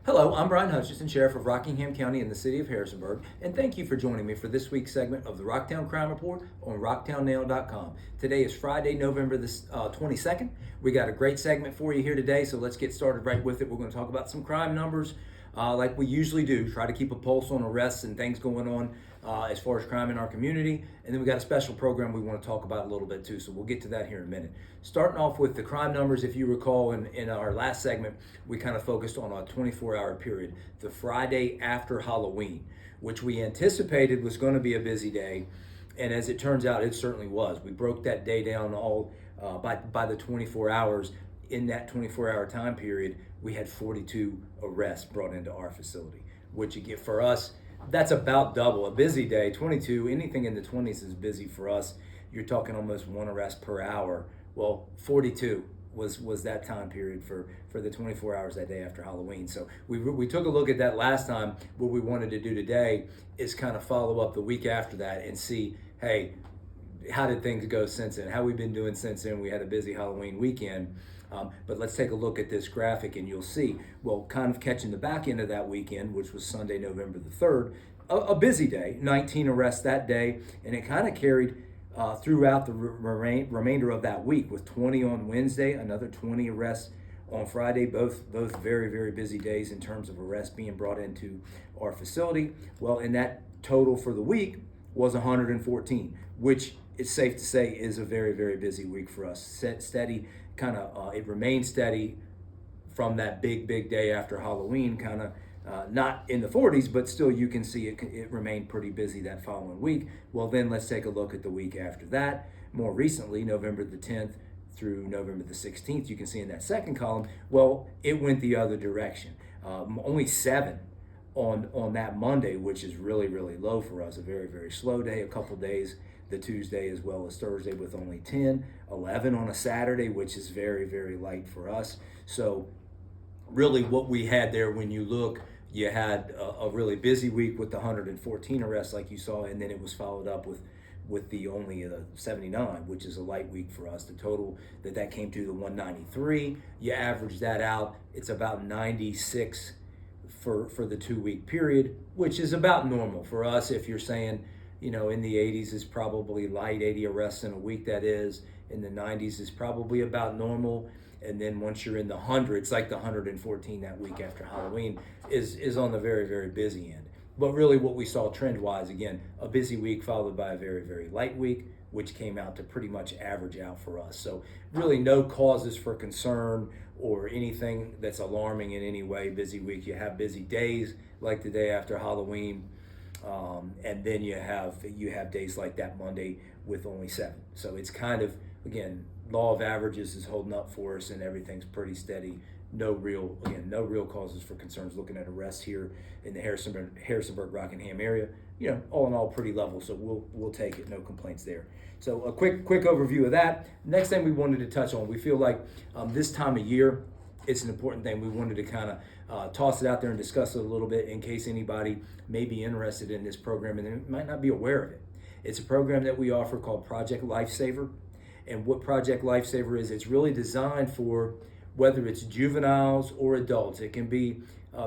Hello, I'm Bryan Hutcheson, Sheriff of Rockingham County in the city of Harrisonburg, and thank you for joining me for this week's segment of the Rocktown Crime Report on RocktownNow.com. Today is Friday, November the 22nd. We got a great segment for you here today, so let's get started right with it. We're going to talk about some crime numbers like we usually do, try to keep a pulse on arrests and things going on as far as crime in our community. And then we got a special program we want to talk about a little bit too, so we'll get to that here in a minute. Starting off with the crime numbers, if you recall in our last segment, we kind of focused on a 24-hour period, the Friday after Halloween, which we anticipated was going to be a busy day. And as it turns out, it certainly was. We broke that day down all by the 24 hours. In that 24-hour time period, we had 42 arrests brought into our facility, which again, for us, that's about double. A busy day, 22, anything in the 20s is busy for us. You're talking almost one arrest per hour. Well, 42 was that time period for the 24 hours that day after Halloween. So we took a look at that last time. What we wanted to do today is kind of follow up the week after that and see, hey, how did things go since then? How we've been doing since then? We had a busy Halloween weekend. But let's take a look at this graphic and you'll see, well, kind of catching the back end of that weekend, which was Sunday, November the 3rd, a busy day, 19 arrests that day, and it kind of carried throughout the remainder of that week with 20 on Wednesday, another 20 arrests on Friday, both very, very busy days in terms of arrests being brought into our facility. Well, and that total for the week was 114, which it's safe to say is a very, very busy week for us. Steady, it remained steady from that big day after Halloween, not in the 40s, but still you can see it remained pretty busy that following week. Well, then let's take a look at the week after that. More recently, November the 10th through November the 16th, you can see in that second column, well, it went the other direction. Only 7 on that Monday, which is really, really low for us, a very, very slow day, a couple days, the Tuesday as well as Thursday with only 10, 11 on a Saturday, which is very, very light for us. So really what we had there, when you look, you had a really busy week with the 114 arrests like you saw, and then it was followed up with the only 79, which is a light week for us. The total that came to the 193, you average that out, it's about 96 for the 2-week period, which is about normal for us. If you're saying, in the 80s is probably light, 80 arrests in a week, that is. In the 90s is probably about normal. And then once you're in the hundreds, like the 114 that week after Halloween, is on the very, very busy end. But really what we saw trend-wise, again, a busy week followed by a very, very light week, which came out to pretty much average out for us. So really no causes for concern or anything that's alarming in any way. Busy week, you have busy days like the day after Halloween. And then you have days like that Monday with only 7. So it's kind of, again, law of averages is holding up for us and everything's pretty steady. No real causes for concerns looking at arrests here in the Harrisonburg, Rockingham area. All in all, pretty level. So we'll take it. No complaints there. So a quick overview of that. Next thing we wanted to touch on, we feel like this time of year, it's an important thing. We wanted to kind of toss it out there and discuss it a little bit in case anybody may be interested in this program and they might not be aware of it. It's a program that we offer called Project Lifesaver. And what Project Lifesaver is, it's really designed for whether it's juveniles or adults. It can be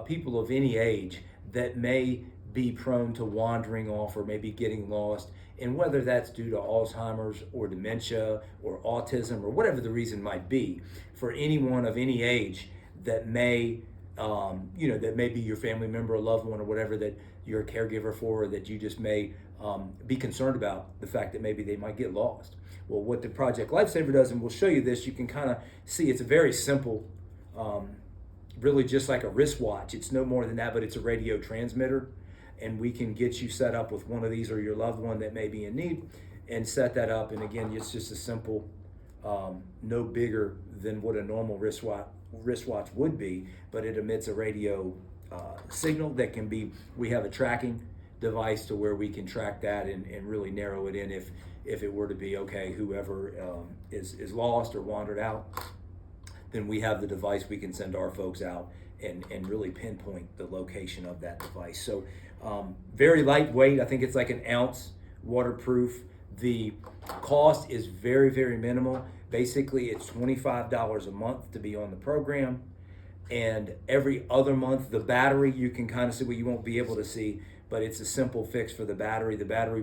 people of any age that may be prone to wandering off or maybe getting lost. And whether that's due to Alzheimer's or dementia or autism or whatever the reason might be, for anyone of any age that may, that may be your family member, a loved one, or whatever that you're a caregiver for, or that you just may be concerned about the fact that maybe they might get lost. Well, what the Project Lifesaver does, and we'll show you this, you can kind of see it's a very simple, really just like a wristwatch. It's no more than that, but it's a radio transmitter. And we can get you set up with one of these or your loved one that may be in need and set that up. And again, it's just a simple, no bigger than what a normal wristwatch would be, but it emits a radio signal that can be, we have a tracking device to where we can track that and really narrow it in if it were to be, okay, whoever is lost or wandered out, then we have the device, we can send our folks out and really pinpoint the location of that device. So very lightweight, I think it's like an ounce, waterproof. The cost is very, very minimal. Basically, it's $25 a month to be on the program. And every other month, the battery, you can kind of see what you won't be able to see, but it's a simple fix for the battery. The battery,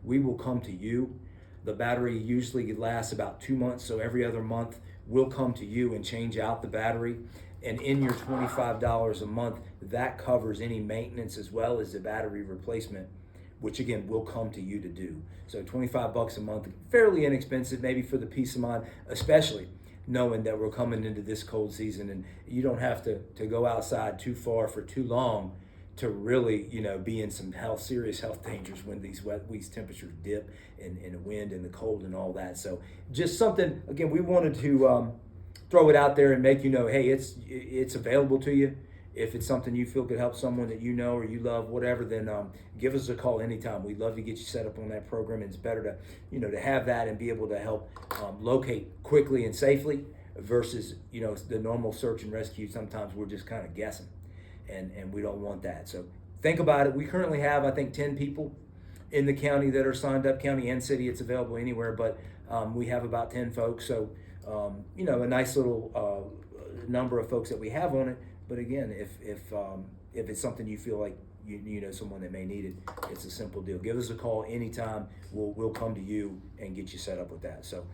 we will come to you. The battery usually lasts about 2 months, so every other month we'll come to you and change out the battery. And in your $25 a month, that covers any maintenance as well as the battery replacement, which again, we'll come to you to do. So 25 bucks a month, fairly inexpensive, maybe for the peace of mind, especially knowing that we're coming into this cold season and you don't have to go outside too far for too long to really, be in some serious health dangers when these temperatures dip and the wind and the cold and all that. So just something, again, we wanted to throw it out there and make you know, hey, it's available to you. If it's something you feel could help someone that you know or you love, whatever, then give us a call anytime. We'd love to get you set up on that program. And it's better to have that and be able to help locate quickly and safely versus, the normal search and rescue. Sometimes we're just kind of guessing, and we don't want that. So think about it. We currently have, I think, 10 people in the county that are signed up, county and city. It's available anywhere, but we have about 10 folks. So, a nice little number of folks that we have on it. But again, if it's something you feel like you know someone that may need it, it's a simple deal. Give us a call anytime. We'll come to you and get you set up with that. So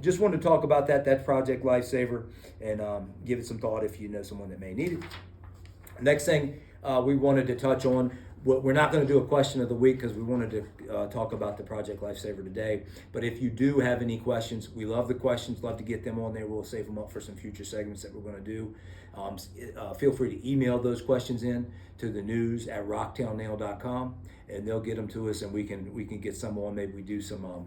just wanted to talk about that. That's Project Lifesaver, and give it some thought if you know someone that may need it. Next thing we wanted to touch on. We're not going to do a question of the week because we wanted to talk about the Project Lifesaver today. But if you do have any questions, we love the questions, love to get them on there. We'll save them up for some future segments that we're going to do. Feel free to email those questions in to the news at rocktownnow.com, and they'll get them to us, and we can get some on. Maybe we do some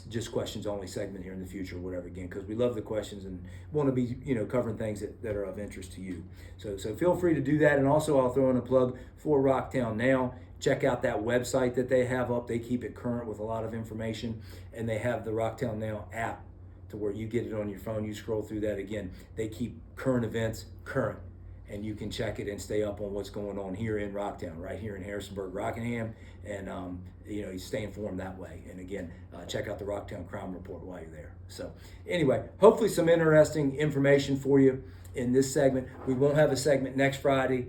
just questions only segment here in the future or whatever, again, because we love the questions and want to be covering things that are of interest to you. So feel free to do that. And also I'll throw in a plug for Rocktown Now. Check out that website that they have up. They keep it current with a lot of information, and they have the Rocktown Now app to where you get it on your phone. You scroll through that. Again, they keep current events current, and you can check it and stay up on what's going on here in Rocktown, right here in Harrisonburg, Rockingham, and you stay informed that way. And again, check out the Rocktown Crime Report while you're there. So anyway, hopefully some interesting information for you in this segment. We won't have a segment next Friday.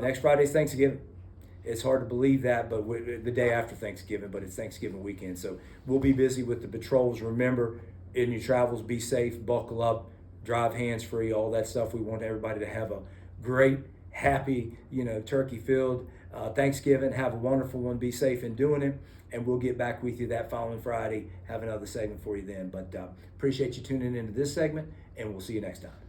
Next Friday's Thanksgiving. It's hard to believe that, but the day after Thanksgiving, but it's Thanksgiving weekend. So we'll be busy with the patrols. Remember, in your travels, be safe, buckle up, drive hands-free, all that stuff. We want everybody to have a great, happy, turkey-filled Thanksgiving. Have a wonderful one. Be safe in doing it, and we'll get back with you that following Friday. Have another segment for you then. But appreciate you tuning into this segment, and we'll see you next time.